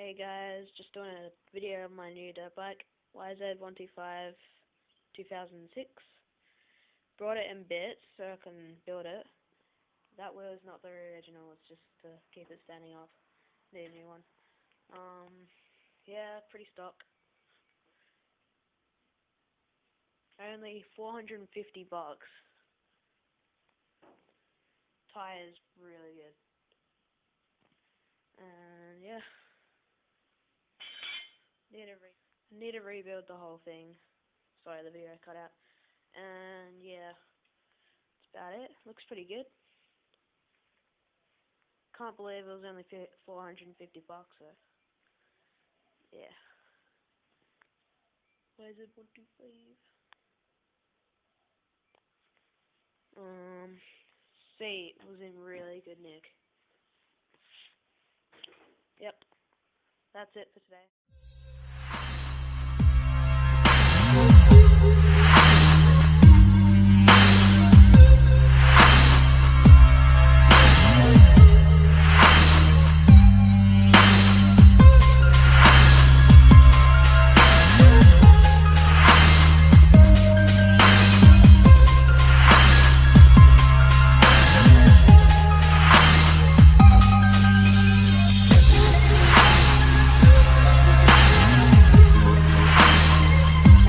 Hey guys, just doing a video of my new dirt bike, YZ125 2006. Brought it in bits so I can build it. That wheel is not the original, it's just to keep it standing up. Need a new one. Yeah, pretty stock. Only $450. Tires really good. And yeah, need to rebuild the whole thing. Sorry, the video cut out. And yeah, that's about it. Looks pretty good. Can't believe it was only $450, so yeah. YZ125. Seat was in really good nick. Yep, that's it for today.